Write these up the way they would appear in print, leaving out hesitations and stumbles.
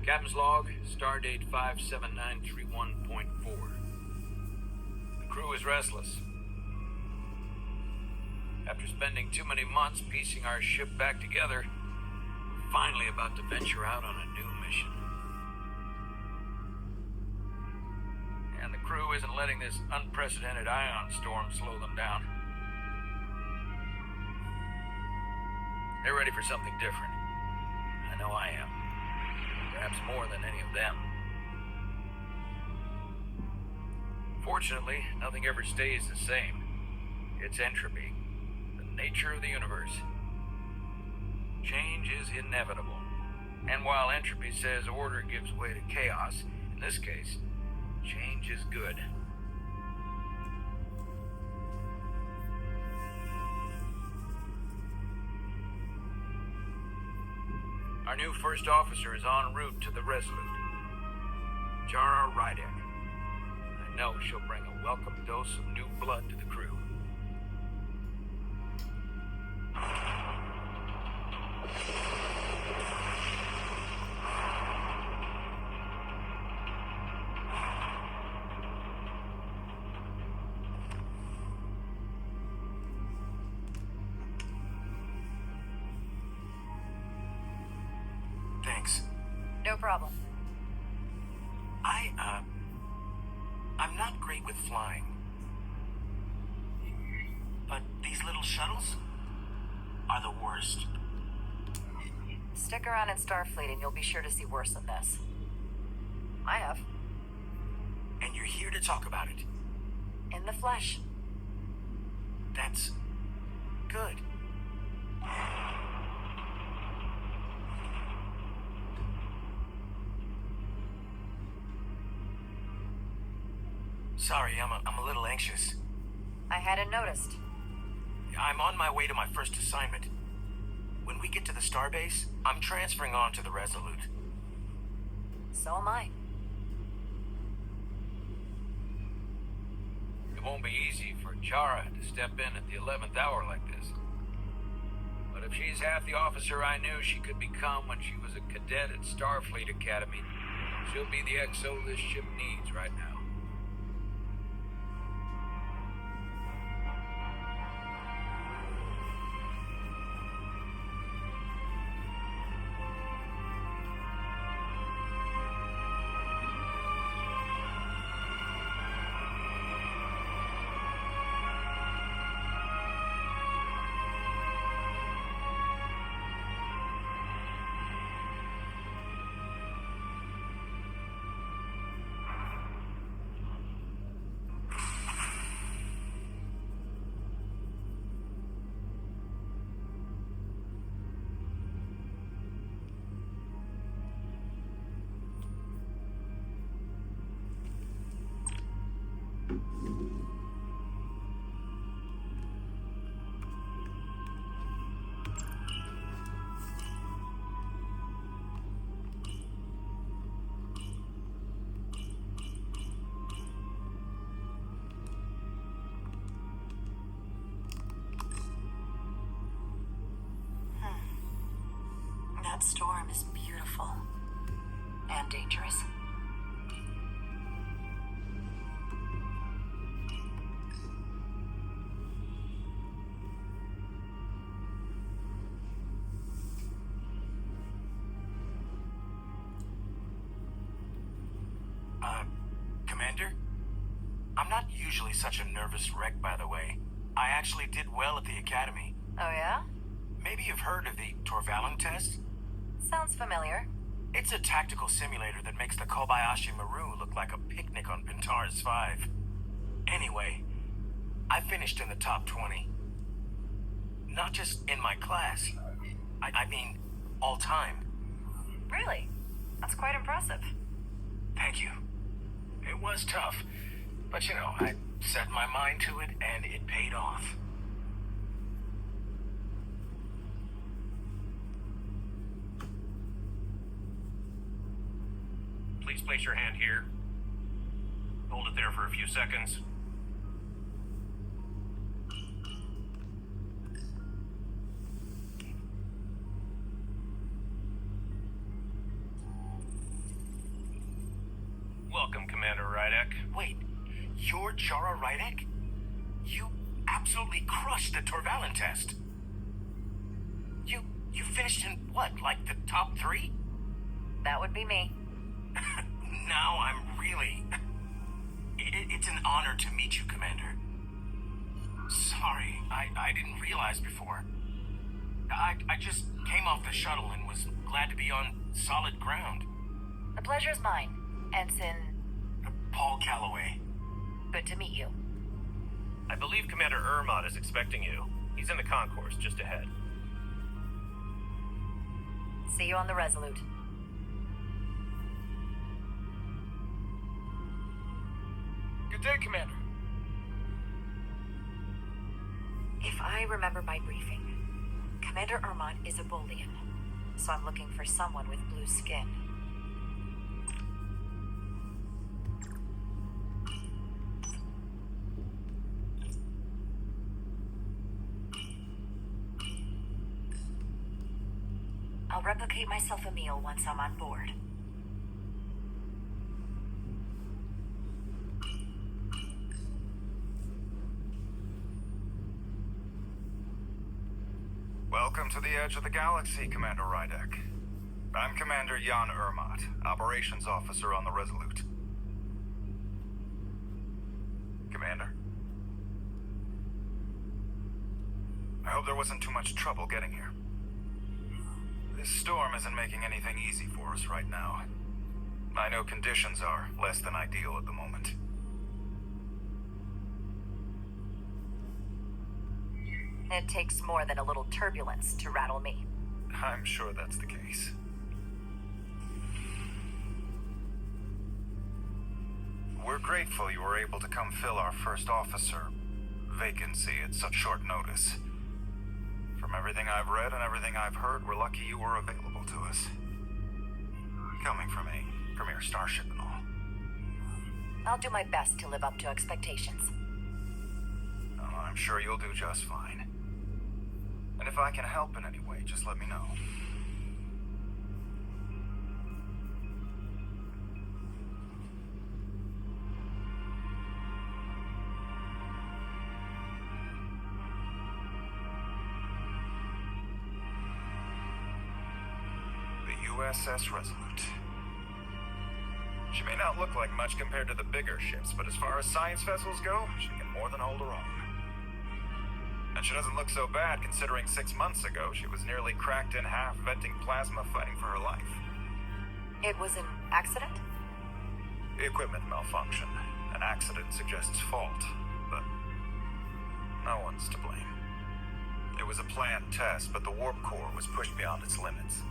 Captain's log, stardate 57931.4. The crew is restless. After spending too many months piecing our ship back together, we're finally about to venture out on a new mission. And the crew isn't letting this unprecedented ion storm slow them down. They're ready for something different. I know I am. Perhaps more than any of them. Fortunately, nothing ever stays the same. It's entropy, the nature of the universe. Change is inevitable. And while entropy says order gives way to chaos, in this case, change is good. Our new first officer is en route to the Resolute. Jara Rydek. I know she'll bring a welcome dose of new blood to the crew. Thanks. No problem. I'm not great with flying. But these little shuttles are the worst. Stick around in Starfleet and you'll be sure to see worse than this. I have. And you're here to talk about it. In the flesh. That's good. Sorry, I'm a little anxious. I hadn't noticed. I'm on my way to my first assignment. When we get to the starbase, I'm transferring on to the Resolute. So am I. It won't be easy for Jara to step in at the 11th hour like this. But if she's half the officer I knew she could become when she was a cadet at Starfleet Academy, she'll be the XO this ship needs right now. That storm is beautiful. And dangerous. Commander? I'm not usually such a nervous wreck, by the way. I actually did well at the Academy. Oh yeah? Maybe you've heard of the Torvalin test? Sounds familiar. It's a tactical simulator that makes the Kobayashi Maru look like a picnic on Pintar's 5. Anyway, I finished in the top 20. Not just in my class. I mean, all time. Really? That's quite impressive. Thank you. It was tough, but you know, Set my mind to it, and it paid off. Please place your hand here. Hold it there for a few seconds. Welcome, Commander Rydek. Wait, you're Jara Rydek? You absolutely crushed the Torvalin test. You finished in what, like the top 3? That would be me. Now I'm really... It's an honor to meet you, Commander. Sorry, I didn't realize before. I just came off the shuttle and was glad to be on solid ground. The pleasure's mine, Ensign. Paul Calloway. Good to meet you. I believe Commander Ermot is expecting you. He's in the concourse just ahead. See you on the Resolute. Good day, Commander. If I remember my briefing, Commander Ermot is a Bolian, so I'm looking for someone with blue skin. I'll replicate myself a meal once I'm on board. Welcome to the edge of the galaxy, Commander Rydek. I'm Commander Jan Ermot, Operations Officer on the Resolute. Commander? I hope there wasn't too much trouble getting here. This storm isn't making anything easy for us right now. I know conditions are less than ideal at the moment. It takes more than a little turbulence to rattle me. I'm sure that's the case. We're grateful you were able to come fill our first officer vacancy at such short notice. From everything I've read and everything I've heard, we're lucky you were available to us. Coming from a premier starship and all. I'll do my best to live up to expectations. Oh, I'm sure you'll do just fine. And if I can help in any way, just let me know. USS Resolute. She may not look like much compared to the bigger ships, but as far as science vessels go, she can more than hold her own. And she doesn't look so bad considering 6 months ago she was nearly cracked in half venting plasma fighting for her life. It was an accident? Equipment malfunction. An accident suggests fault, but no one's to blame. It was a planned test, but the warp core was pushed beyond its limits.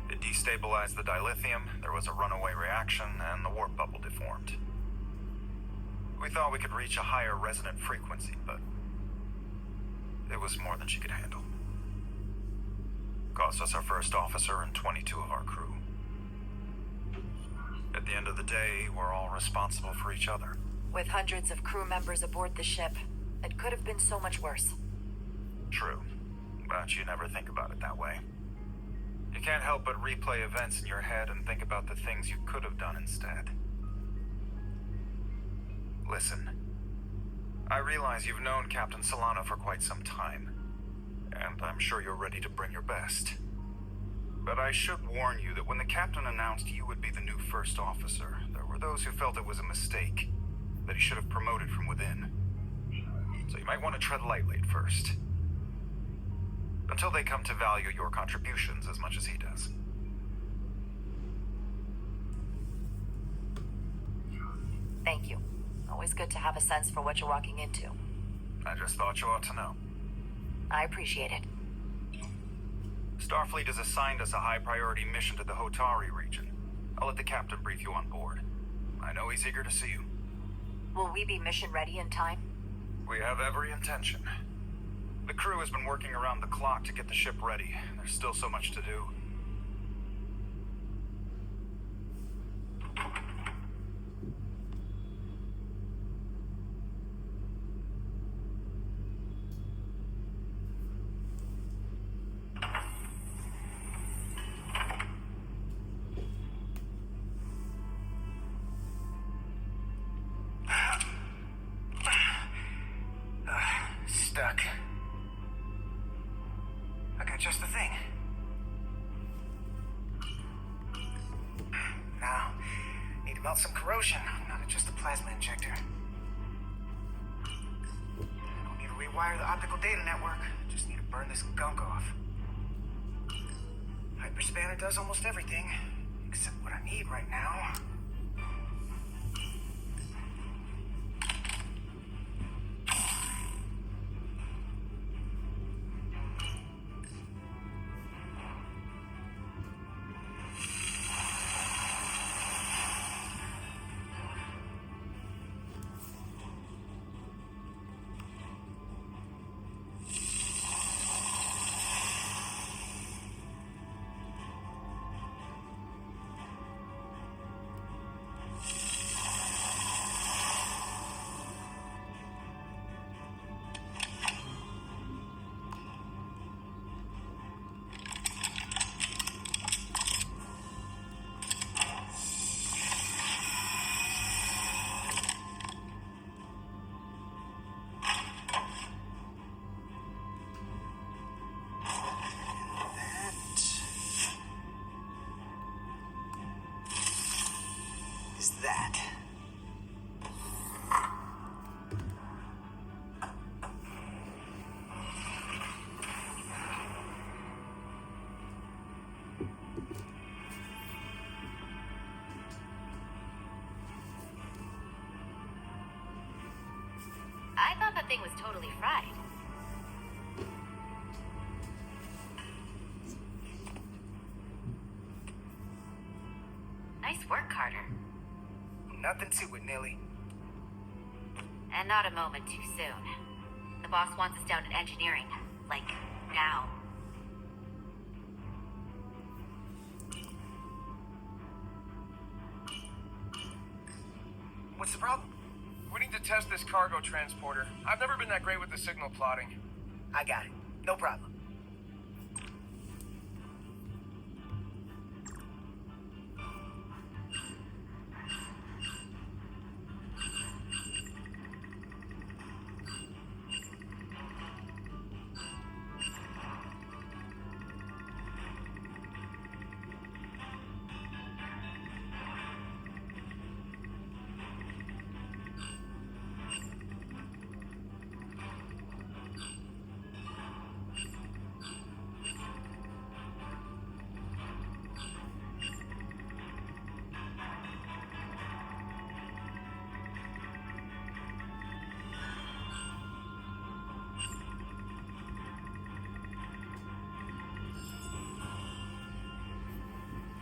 It destabilized the dilithium, there was a runaway reaction, and the warp bubble deformed. We thought we could reach a higher resonant frequency, but it was more than she could handle. Cost us our first officer and 22 of our crew. At the end of the day, we're all responsible for each other. With hundreds of crew members aboard the ship, it could have been so much worse. True, but you never think about it that way. You can't help but replay events in your head and think about the things you could have done instead. Listen, I realize you've known Captain Solano for quite some time, and I'm sure you're ready to bring your best. But I should warn you that when the captain announced you would be the new first officer, there were those who felt it was a mistake, that he should have promoted from within. So you might want to tread lightly at first. Until they come to value your contributions as much as he does. Thank you. Always good to have a sense for what you're walking into. I just thought you ought to know. I appreciate it. Starfleet has assigned us a high-priority mission to the Hotari region. I'll let the captain brief you on board. I know he's eager to see you. Will we be mission ready in time? We have every intention. The crew has been working around the clock to get the ship ready. There's still so much to do. Stuck. I got just the thing. Now, need to melt some corrosion, not just a plasma injector. Don't need to rewire the optical data network, just need to burn this gunk off. Hyperspanner does almost everything, except what I need right now. That. I thought that thing was totally fried. Nice work, Carter. Nothing to it, Nilly. And not a moment too soon. The boss wants us down in engineering. Like, now. What's the problem? We need to test this cargo transporter. I've never been that great with the signal plotting. I got it. No problem.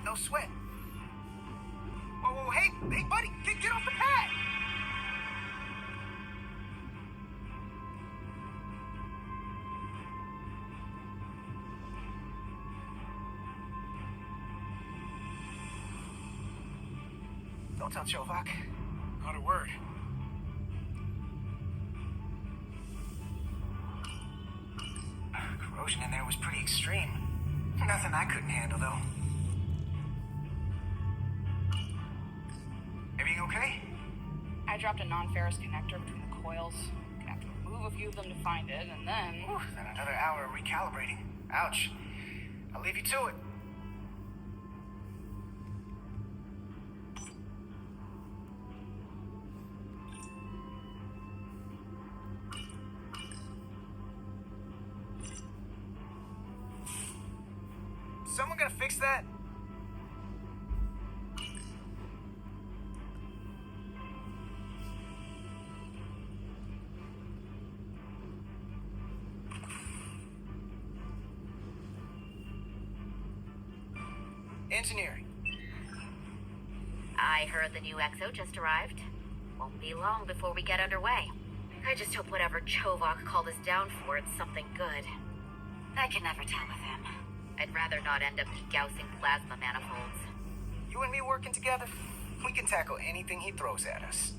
No sweat. Whoa, hey, buddy, get off the pad! Don't tell Chovak. Not a word. Corrosion in there was pretty extreme. Nothing I couldn't handle, though. Everything okay? I dropped a non-ferrous connector between the coils. Gonna have to remove a few of them to find it, and then... Whew, then another hour of recalibrating. Ouch. I'll leave you to it. Someone gonna fix that? Engineering. I heard the new XO just arrived. Won't be long before we get underway. I just hope whatever Chovak called us down for is something good. I can never tell with him. I'd rather not end up degausing plasma manifolds. You and me working together, we can tackle anything he throws at us.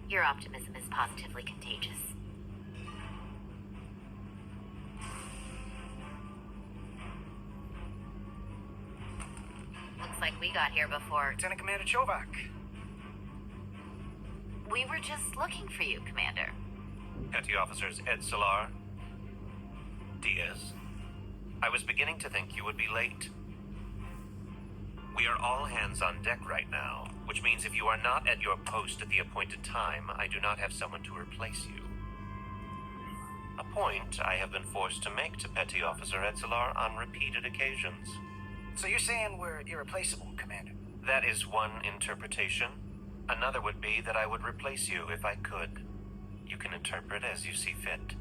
Your optimism is positively contagious. Looks like we got here before. Lieutenant Commander Chovak. We were just looking for you, Commander. Petty Officers Ed Solar, Diaz. I was beginning to think you would be late. We are all hands on deck right now, which means if you are not at your post at the appointed time, I do not have someone to replace you. A point I have been forced to make to Petty Officer Etzelar on repeated occasions. So you're saying we're irreplaceable, Commander? That is one interpretation. Another would be that I would replace you if I could. You can interpret as you see fit.